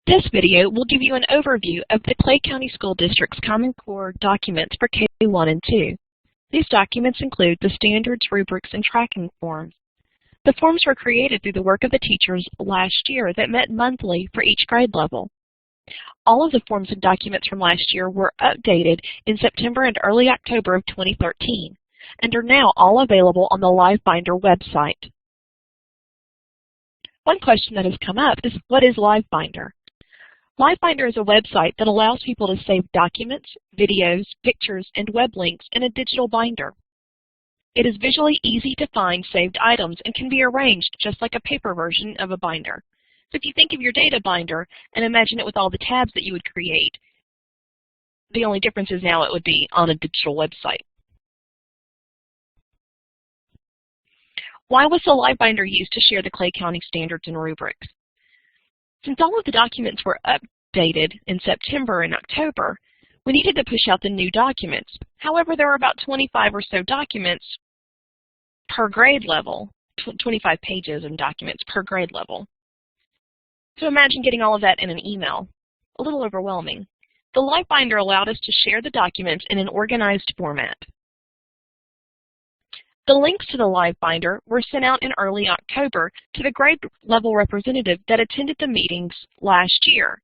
This video will give you an overview of the Clay County School District's Common Core documents for K-1 and 2. These documents include the standards, rubrics, and tracking forms. The forms were created through the work of the teachers last year that met monthly for each grade level. All of the forms and documents from last year were updated in September and early October of 2013 and are now all available on the Livebinder website. One question that has come up is, what is Livebinder? Livebinder is a website that allows people to save documents, videos, pictures, and web links in a digital binder. It is visually easy to find saved items and can be arranged just like a paper version of a binder. So if you think of your data binder and imagine it with all the tabs that you would create, the only difference is now it would be on a digital website. Why was the Livebinder used to share the Clay County standards and rubrics? Since all of the documents were updated in September and October, we needed to push out the new documents. However, there were about 25 or so documents per grade level, 25 pages and documents per grade level. So imagine getting all of that in an email. A little overwhelming. The Livebinder allowed us to share the documents in an organized format. The links to the Livebinder were sent out in early October to the grade level representative that attended the meetings last year.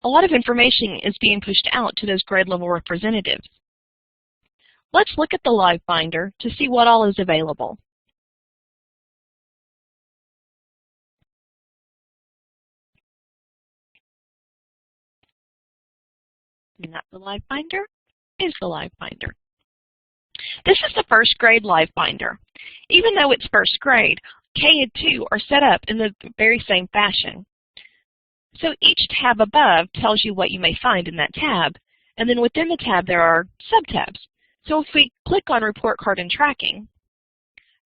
A lot of information is being pushed out to those grade level representatives. Let's look at the Livebinder to see what all is available. Not the Livebinder, is the Livebinder. This is the first grade Livebinder. Even though it's first grade, K and 2 are set up in the very same fashion. So each tab above tells you what you may find in that tab, and then within the tab there are subtabs. So if we click on Report Card and Tracking,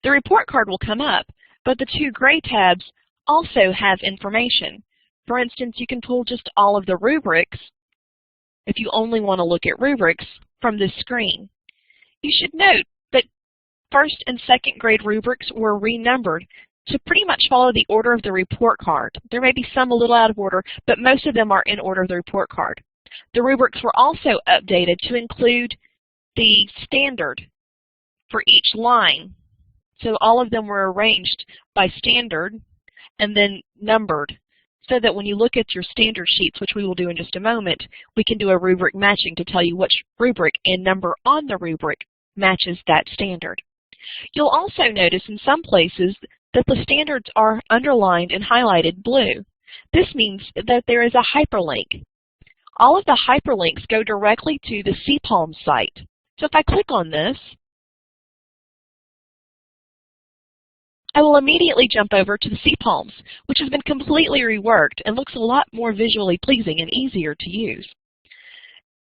the report card will come up, but the two gray tabs also have information. For instance, you can pull just all of the rubrics if you only want to look at rubrics from this screen. You should note that first and second grade rubrics were renumbered to pretty much follow the order of the report card. There may be some a little out of order, but most of them are in order of the report card. The rubrics were also updated to include the standard for each line. So all of them were arranged by standard and then numbered, so that when you look at your standard sheets, which we will do in just a moment, we can do a rubric matching to tell you which rubric and number on the rubric matches that standard. You'll also notice in some places that the standards are underlined and highlighted blue. This means that there is a hyperlink. All of the hyperlinks go directly to the CPALM site. So if I click on this, I will immediately jump over to the CPALMs, which has been completely reworked and looks a lot more visually pleasing and easier to use.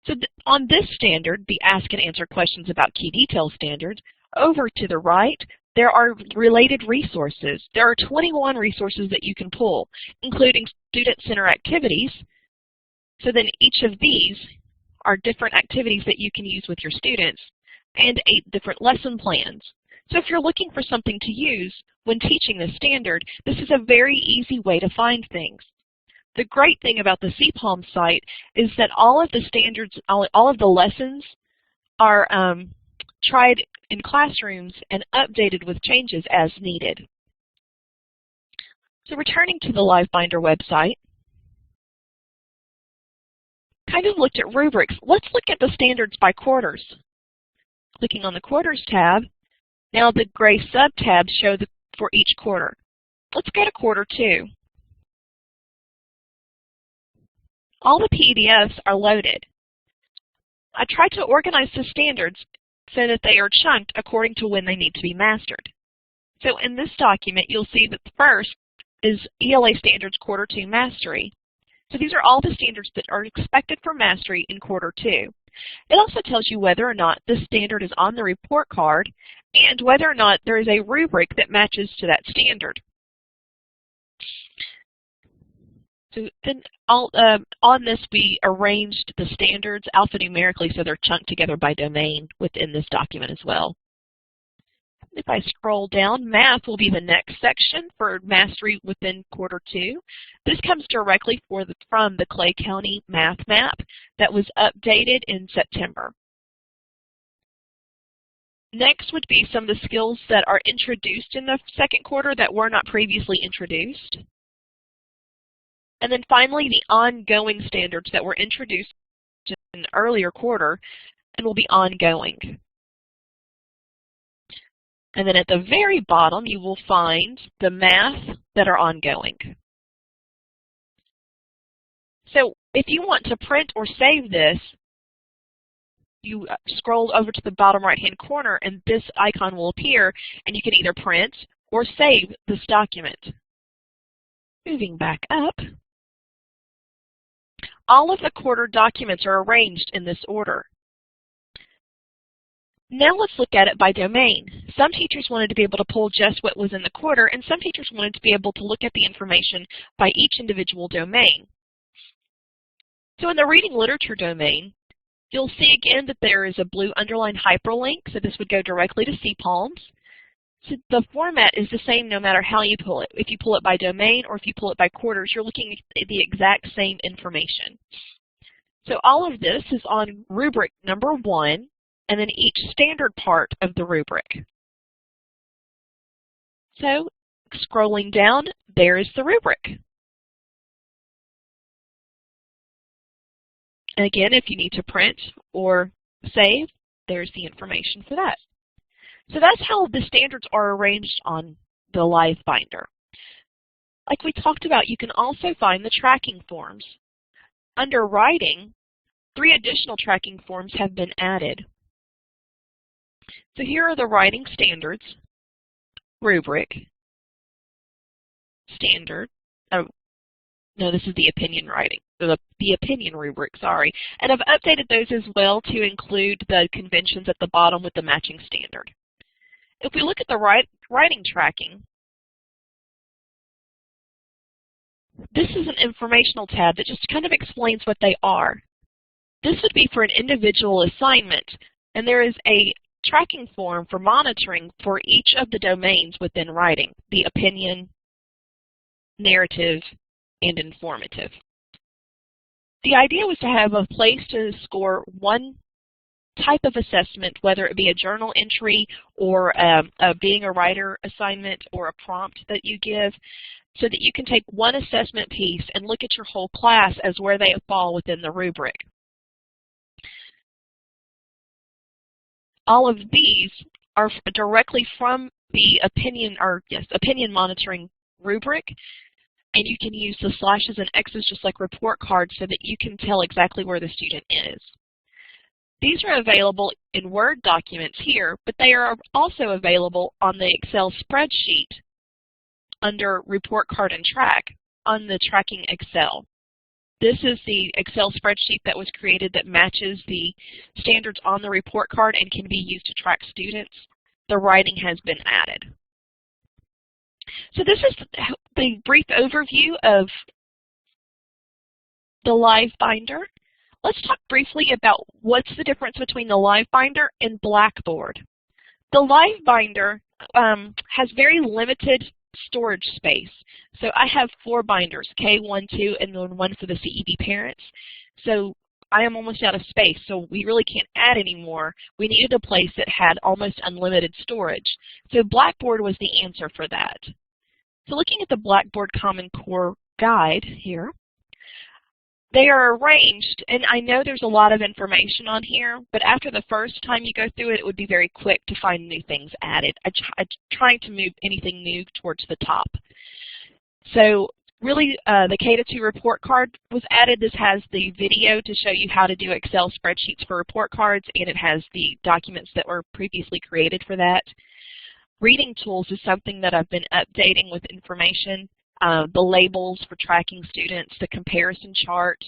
So on this standard, the Ask and Answer Questions About Key Details standard, over to the right, there are related resources. There are 21 resources that you can pull, including student center activities. So then each of these are different activities that you can use with your students, and 8 different lesson plans. So if you're looking for something to use when teaching the standard, this is a very easy way to find things. The great thing about the CPALM site is that all of the standards, all of the lessons are tried in classrooms and updated with changes as needed. So returning to the Livebinder website, kind of looked at rubrics. Let's look at the standards by quarters. Clicking on the Quarters tab, now the gray sub-tabs show for each quarter. Let's go to quarter 2. All the PDFs are loaded. I tried to organize the standards so that they are chunked according to when they need to be mastered. So in this document, you'll see that the first is ELA Standards Quarter 2 Mastery. So these are all the standards that are expected for mastery in quarter 2. It also tells you whether or not this standard is on the report card and whether or not there is a rubric that matches to that standard. So then on this, we arranged the standards alphanumerically so they're chunked together by domain within this document as well. if I scroll down, math will be the next section for mastery within quarter 2. This comes directly from the Clay County Math Map that was updated in September. Next would be some of the skills that are introduced in the second quarter that were not previously introduced. And then finally, the ongoing standards that were introduced in an earlier quarter and will be ongoing. And then at the very bottom, you will find the math that are ongoing. So if you want to print or save this, you scroll over to the bottom right-hand corner and this icon will appear, and you can either print or save this document. Moving back up, all of the quarter documents are arranged in this order. Now let's look at it by domain. Some teachers wanted to be able to pull just what was in the quarter, and some teachers wanted to be able to look at the information by each individual domain. So in the reading literature domain, you'll see again that there is a blue underlined hyperlink, so this would go directly to CPALMS. So the format is the same no matter how you pull it. If you pull it by domain or if you pull it by quarters, you're looking at the exact same information. So all of this is on rubric number 1, and then each standard part of the rubric. So scrolling down, there is the rubric. And again, if you need to print or save, there's the information for that. So that's how the standards are arranged on the Livebinder. Like we talked about, you can also find the tracking forms. Under writing, 3 additional tracking forms have been added. So here are the writing standards, rubric, standard, no, this is the opinion writing, the opinion rubric, sorry. And I've updated those as well to include the conventions at the bottom with the matching standard. If we look at the writing tracking, this is an informational tab that just kind of explains what they are. This would be for an individual assignment, and there is a tracking form for monitoring for each of the domains within writing, the opinion, narrative, and informative. The idea was to have a place to score one type of assessment, whether it be a journal entry or being a writer assignment or a prompt that you give, so that you can take one assessment piece and look at your whole class as where they fall within the rubric. All of these are directly from the opinion monitoring rubric, and you can use the slashes and X's just like report cards so that you can tell exactly where the student is. These are available in Word documents here, but they are also available on the Excel spreadsheet under Report Card and Track on the Tracking Excel. This is the Excel spreadsheet that was created that matches the standards on the report card and can be used to track students. The writing has been added. So this is the brief overview of the Livebinder. Let's talk briefly about what's the difference between the Livebinder and Blackboard. The Livebinder has very limited storage space. So I have 4 binders, K1, 2, and then 1 for the CEB parents. So I am almost out of space, so we really can't add any more. We needed a place that had almost unlimited storage. So Blackboard was the answer for that. So looking at the Blackboard Common Core guide here, they are arranged, and I know there's a lot of information on here, but after the first time you go through it, it would be very quick to find new things added. I'm trying to move anything new towards the top. So really, the K-2 report card was added. This has the video to show you how to do Excel spreadsheets for report cards, and it has the documents that were previously created for that. Reading tools is something that I've been updating with information. The labels for tracking students, the comparison chart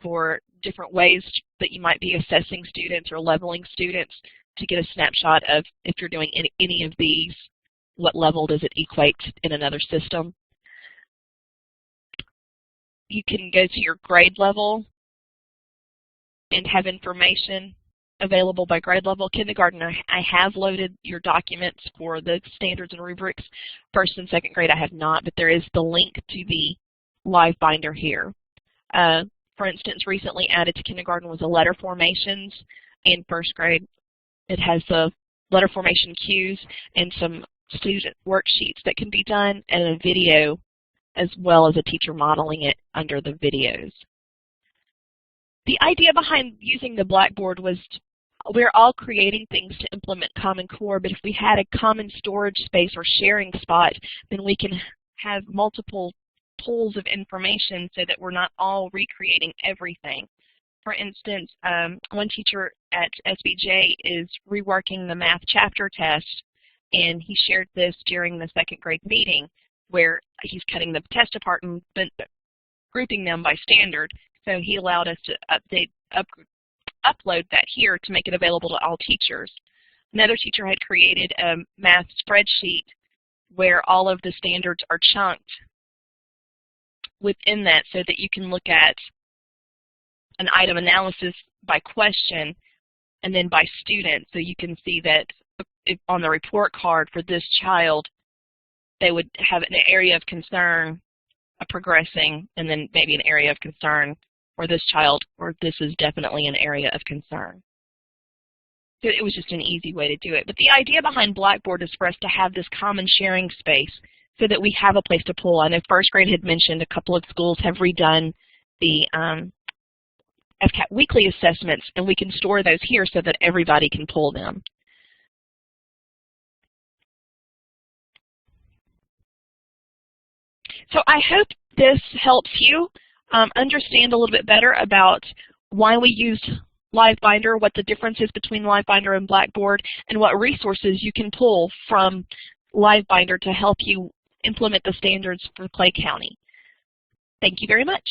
for different ways that you might be assessing students or leveling students to get a snapshot of if you're doing any of these, what level does it equate in another system. You can go to your grade level and have information available by grade level. Kindergarten, I have loaded your documents for the standards and rubrics. First and second grade I have not, but there is the link to the Livebinder here. For instance, recently added to kindergarten was the letter formations. In first grade, it has the letter formation cues and some student worksheets that can be done, and a video as well as a teacher modeling it under the videos. The idea behind using the Blackboard was we're all creating things to implement Common Core, but if we had a common storage space or sharing spot, then we can have multiple pools of information so that we're not all recreating everything. For instance, one teacher at SBJ is reworking the math chapter test, and he shared this during the second grade meeting where he's cutting the test apart and grouping them by standard. So he allowed us to upload that here to make it available to all teachers. Another teacher had created a math spreadsheet where all of the standards are chunked within that so that you can look at an item analysis by question and then by student, so you can see that if on the report card for this child they would have an area of concern, a progressing, and then maybe an area of concern for this child, or this is definitely an area of concern. So it was just an easy way to do it. But the idea behind Blackboard is for us to have this common sharing space so that we have a place to pull. I know first grade had mentioned a couple of schools have redone the FCAT weekly assessments, and we can store those here so that everybody can pull them. So I hope this helps you understand a little bit better about why we use Livebinder, what the difference is between Livebinder and Blackboard, and what resources you can pull from Livebinder to help you implement the standards for Clay County. Thank you very much.